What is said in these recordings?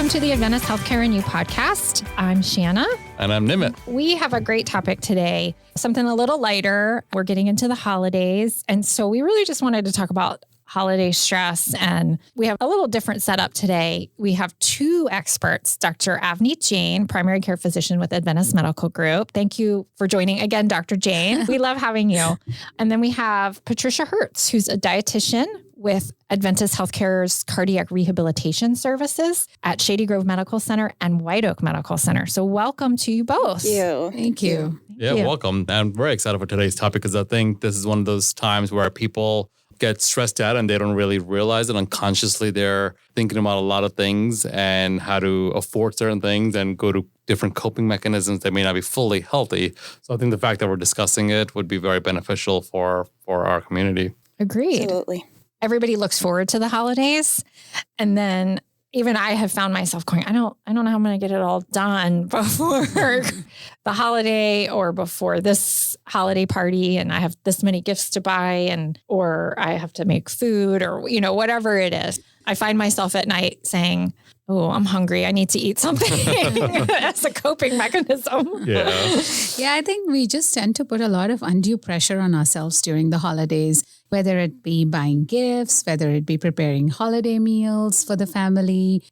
Welcome to the Adventist Healthcare and You podcast. I'm Shanna. And I'm Nimit. We have a great topic today, something a little lighter. We're getting into the holidays. And so we really just wanted to talk about holiday stress. And we have a little different setup today. We have two experts, Dr. Avneet Jain, primary care physician with Adventist Medical Group. Thank you for joining again, Dr. Jain. We love having you. And then we have Patricia Hertz, who's a dietitian with Adventist Healthcare's cardiac rehabilitation services at Shady Grove Medical Center and White Oak Medical Center. So welcome to you both. Thank you. Welcome. I'm very excited for today's topic because I think this is one of those times where people get stressed out and they don't really realize it. Unconsciously, they're thinking about a lot of things and how to afford certain things and go to different coping mechanisms that may not be fully healthy. So I think the fact that we're discussing it would be very beneficial for our community. Agreed. Absolutely. Everybody looks forward to the holidays. And then even I have found myself going, I don't know how I'm going to get it all done before the holiday or before this holiday party. And I have this many gifts to buy or I have to make food or, whatever it is. I find myself at night saying, oh, I'm hungry. I need to eat something as a coping mechanism. Yeah, I think we just tend to put a lot of undue pressure on ourselves during the holidays, whether it be buying gifts, whether it be preparing holiday meals for the family,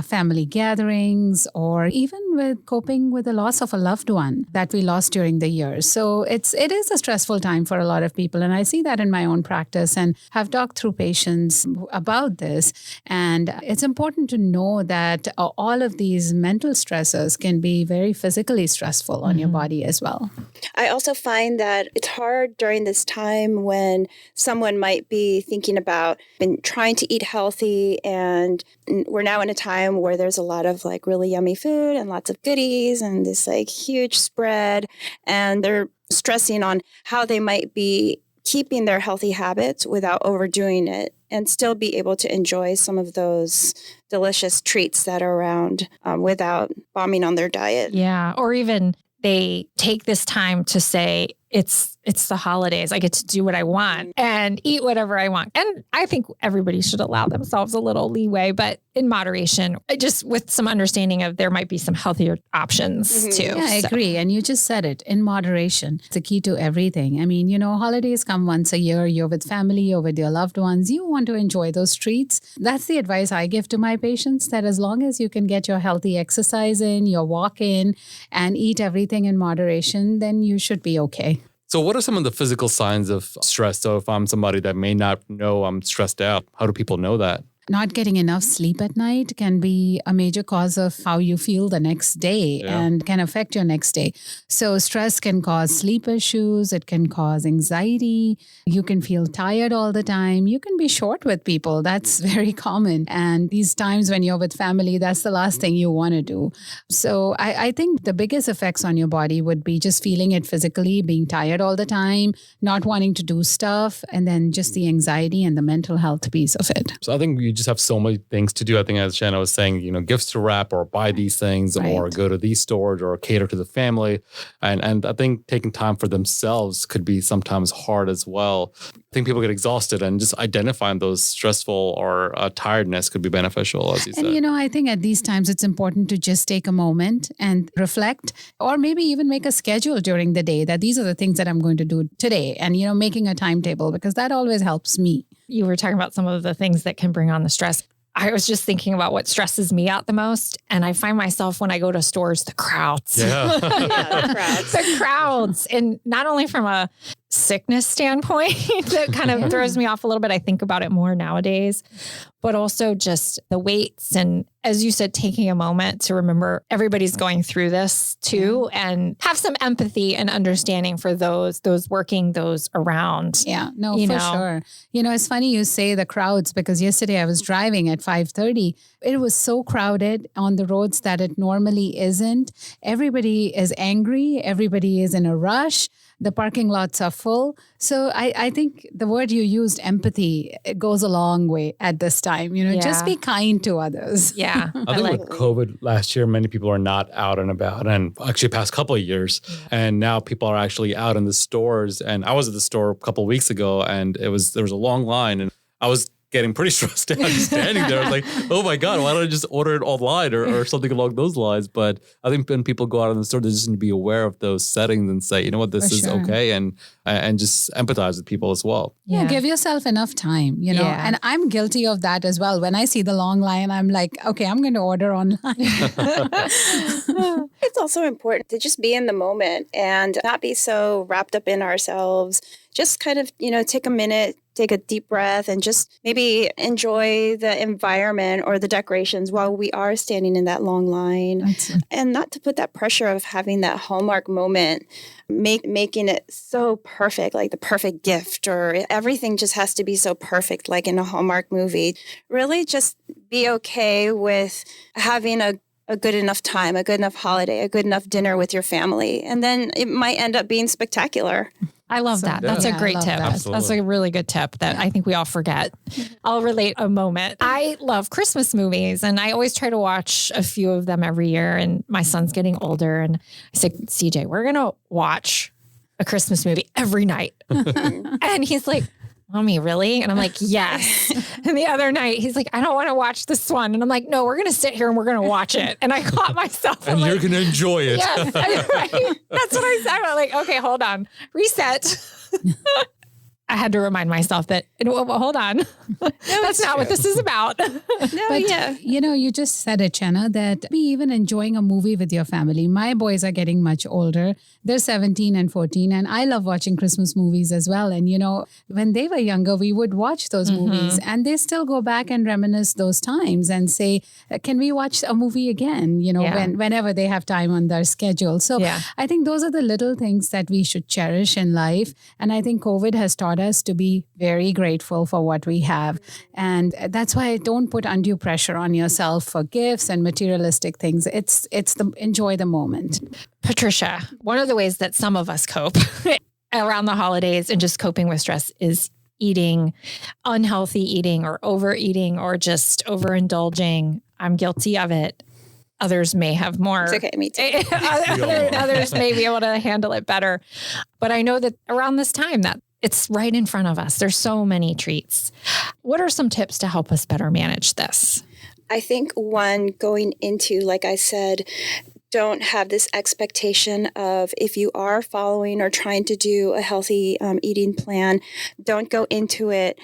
family gatherings, or even with coping with the loss of a loved one that we lost during the year. So it is a stressful time for a lot of people. And I see that in my own practice and have talked through patients about this. And it's important to know that all of these mental stressors can be very physically stressful on your body as well. I also find that it's hard during this time when someone might be thinking about and trying to eat healthy, and we're now in a time where there's a lot of like really yummy food and lots of goodies and this like huge spread, and they're stressing on how they might be keeping their healthy habits without overdoing it and still be able to enjoy some of those delicious treats that are around without bombing on their diet. Yeah. Or even they take this time to say, it's the holidays. I get to do what I want and eat whatever I want. And I think everybody should allow themselves a little leeway, but in moderation, just with some understanding of there might be some healthier options too. Yeah, I agree. And you just said it, in moderation. It's the key to everything. I mean, holidays come once a year. You're with family, you're with your loved ones. You want to enjoy those treats. That's the advice I give to my patients, that as long as you can get your healthy exercise in, your walk in, and eat everything in moderation, then you should be okay. So what are some of the physical signs of stress? So if I'm somebody that may not know I'm stressed out, how do people know that? Not getting enough sleep at night can be a major cause of how you feel the next day and can affect your next day. So stress can cause sleep issues. It can cause anxiety. You can feel tired all the time. You can be short with people. That's very common. And these times when you're with family, that's the last thing you want to do. So I think the biggest effects on your body would be just feeling it physically, being tired all the time, not wanting to do stuff, and then just the anxiety and the mental health piece of it. So I think you just have so many things to do. I think as Shanna was saying, gifts to wrap or buy these things or go to these stores or cater to the family. And I think taking time for themselves could be sometimes hard as well. I think people get exhausted, and just identifying those stressful or tiredness could be beneficial, as you said. And, I think at these times it's important to just take a moment and reflect, or maybe even make a schedule during the day that these are the things that I'm going to do today. And, making a timetable, because that always helps me. You were talking about some of the things that can bring on the stress. I was just thinking about what stresses me out the most. And I find myself when I go to stores, the crowds. Yeah. The crowds. The crowds. And not only from a sickness standpoint that kind of throws me off a little bit. I think about it more nowadays, but also just the waits. And as you said, taking a moment to remember everybody's going through this too, and have some empathy and understanding for those working, those around. Yeah, no, for sure. It's funny you say the crowds, because yesterday I was driving at 5:30. It was so crowded on the roads that it normally isn't. Everybody is angry. Everybody is in a rush. The parking lots are full. So I think the word you used, empathy, it goes a long way at this time. Just be kind to others. Yeah. I think with COVID last year, many people are not out and about, and actually past couple of years. Yeah. And now people are actually out in the stores. And I was at the store a couple of weeks ago, and there was a long line, and I was getting pretty stressed out, just standing there. I was like, oh my God, why don't I just order it online or something along those lines? But I think when people go out in the store, they just need to be aware of those settings and say, you know what, this is okay. And just empathize with people as well. Yeah, give yourself enough time, you know. Yeah. And I'm guilty of that as well. When I see the long line, I'm like, okay, I'm going to order online. It's also important to just be in the moment and not be so wrapped up in ourselves. Just kind of, take a minute, take a deep breath, and just maybe enjoy the environment or the decorations while we are standing in that long line. And not to put that pressure of having that Hallmark moment, making it so perfect, like the perfect gift, or everything just has to be so perfect, like in a Hallmark movie. Really just be okay with having a good enough time, a good enough holiday, a good enough dinner with your family. And then it might end up being spectacular. I love that. That's a great tip. That's a really good tip that I think we all forget. I'll relate a moment. I love Christmas movies and I always try to watch a few of them every year. And my son's getting older and I said, CJ, we're going to watch a Christmas movie every night. And he's like, Mommy, really? And I'm like, yes. And the other night he's like, I don't want to watch this one. And I'm like, no, we're going to sit here and we're going to watch it. And I caught myself. And you're going to enjoy it. Yes, right. That's what I said. I'm like, okay, hold on. Reset. I had to remind myself that, hold on. That's not what this is about. You just said it, Chenna, that be even enjoying a movie with your family. My boys are getting much older. They're 17 and 14, and I love watching Christmas movies as well. And, when they were younger, we would watch those movies, and they still go back and reminisce those times and say, can we watch a movie again, whenever they have time on their schedule. So I think those are the little things that we should cherish in life. And I think COVID has taught us to be very grateful for what we have. And that's why don't put undue pressure on yourself for gifts and materialistic things. It's enjoy the moment. Patricia, one of the ways that some of us cope around the holidays and just coping with stress is eating, unhealthy eating or overeating or just overindulging. I'm guilty of it. Others may have more. It's okay, me too. Others may be able to handle it better. But I know that around this time that it's right in front of us. There's so many treats. What are some tips to help us better manage this? I think one, going into, like I said, don't have this expectation of if you are following or trying to do a healthy eating plan, don't go into it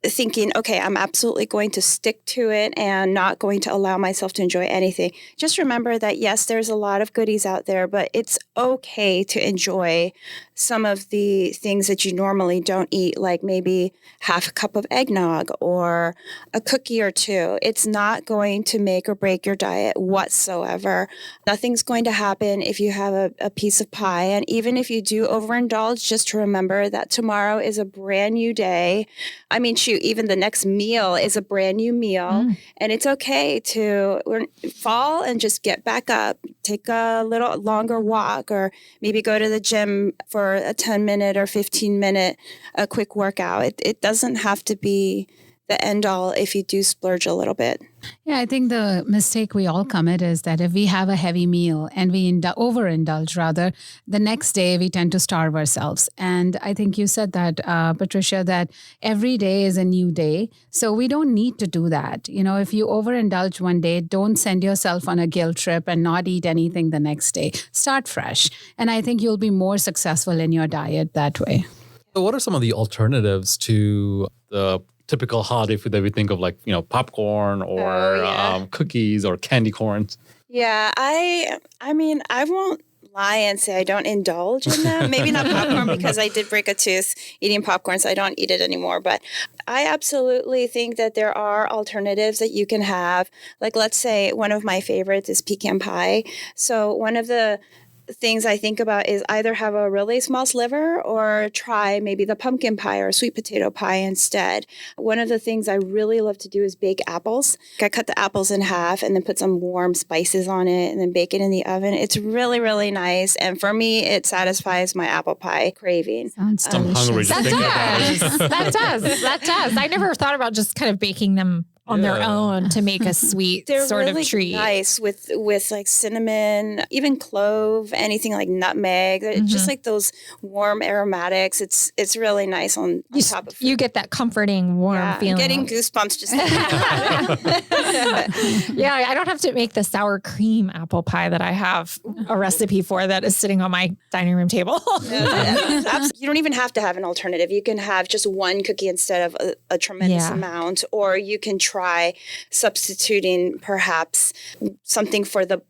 thinking, okay, I'm absolutely going to stick to it and not going to allow myself to enjoy anything. Just remember that, yes, there's a lot of goodies out there, but it's okay to enjoy some of the things that you normally don't eat, like maybe half a cup of eggnog or a cookie or two. It's not going to make or break your diet whatsoever. Nothing's going to happen if you have a piece of pie. And even if you do overindulge, just to remember that tomorrow is a brand new day. I mean, shoot, even the next meal is a brand new meal. And it's okay to fall and just get back up, take a little longer walk, or maybe go to the gym for a 10-minute or 15-minute a quick workout. It doesn't have to be the end all if you do splurge a little bit. Yeah, I think the mistake we all commit is that if we have a heavy meal and we overindulge, rather, the next day we tend to starve ourselves. And I think you said that, Patricia, that every day is a new day. So we don't need to do that. If you overindulge one day, don't send yourself on a guilt trip and not eat anything the next day. Start fresh. And I think you'll be more successful in your diet that way. So what are some of the alternatives to the typical holiday food that we think of, like, popcorn or cookies or candy corns? Yeah, I mean, I won't lie and say I don't indulge in them. Maybe not popcorn because I did break a tooth eating popcorn, so I don't eat it anymore. But I absolutely think that there are alternatives that you can have. Like, let's say one of my favorites is pecan pie. So one of the things I think about is either have a really small sliver or try maybe the pumpkin pie or sweet potato pie instead. One of the things I really love to do is bake apples. I cut the apples in half and then put some warm spices on it and then bake it in the oven. It's really, really nice. And for me, it satisfies my apple pie craving. Sounds delicious. I'm hungry just thinking about it. That does. I never thought about just kind of baking them on their own to make a sweet They're sort really of treat. nice with like cinnamon, even clove, anything like nutmeg. Just like those warm aromatics. It's really nice on top of food. You get that comforting, warm feeling. I'm getting goosebumps just thinking about it. Yeah, I don't have to make the sour cream apple pie that I have a recipe for that is sitting on my dining room table. You don't even have to have an alternative. You can have just one cookie instead of a tremendous amount, or you can try substituting perhaps something for the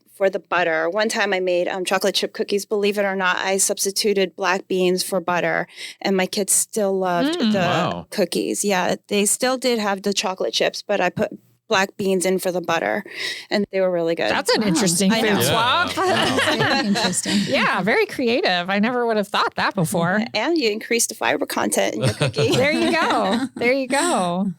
butter. One time I made chocolate chip cookies. Believe it or not, I substituted black beans for butter, and my kids still loved the cookies. Yeah, they still did have the chocolate chips, but I put black beans in for the butter, and they were really good. That's an interesting food swap. Very interesting. Yeah, very creative. I never would have thought that before. And you increase the fiber content in your cookie. There you go. There you go.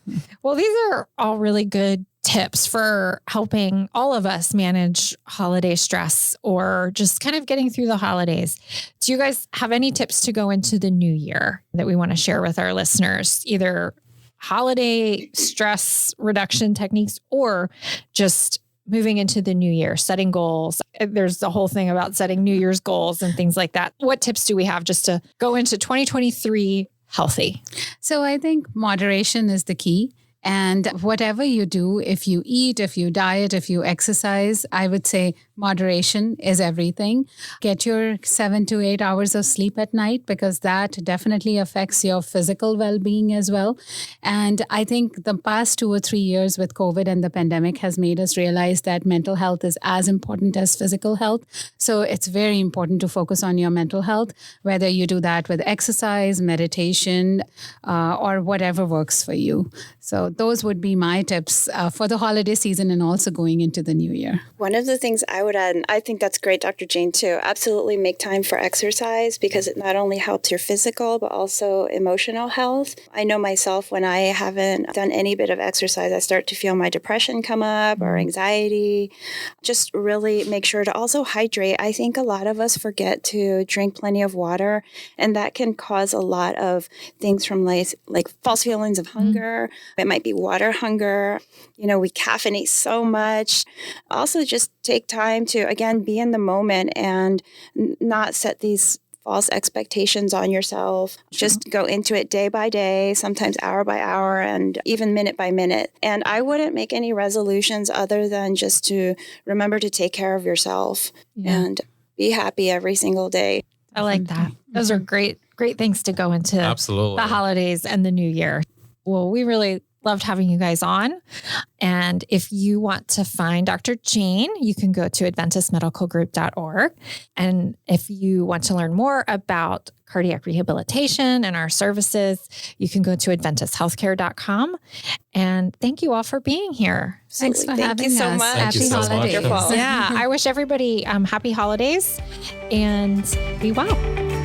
Well, these are all really good tips for helping all of us manage holiday stress or just kind of getting through the holidays. Do you guys have any tips to go into the new year that we want to share with our listeners? Either holiday stress reduction techniques or just moving into the new year, setting goals. There's the whole thing about setting New Year's goals and things like that. What tips do we have just to go into 2023 healthy? So I think moderation is the key. And whatever you do, if you eat, if you diet, if you exercise, I would say moderation is everything. Get your 7 to 8 hours of sleep at night, because that definitely affects your physical well-being as well. And I think the past 2 or 3 years with COVID and the pandemic has made us realize that mental health is as important as physical health. So it's very important to focus on your mental health, whether you do that with exercise, meditation, or whatever works for you. So those would be my tips for the holiday season and also going into the new year. One of the things I would add, and I think that's great, Dr. Jane, too, absolutely make time for exercise, because it not only helps your physical, but also emotional health. I know myself, when I haven't done any bit of exercise, I start to feel my depression come up or anxiety. Just really make sure to also hydrate. I think a lot of us forget to drink plenty of water, and that can cause a lot of things from like false feelings of hunger. It might be water hunger. We caffeinate so much. Also, just take time to, again, be in the moment and not set these false expectations on yourself. Just go into it day by day, sometimes hour by hour, and even minute by minute. And I wouldn't make any resolutions other than just to remember to take care of yourself and be happy every single day. I like that. Those are great things to go into the holidays and the new year. Well, we really loved having you guys on. And if you want to find Dr. Jane, you can go to AdventistMedicalGroup.org. And if you want to learn more about cardiac rehabilitation and our services, you can go to AdventistHealthcare.com. And thank you all for being here. Thanks for having us. Thank you so much. Happy holidays. Wonderful. Yeah, I wish everybody happy holidays and be well.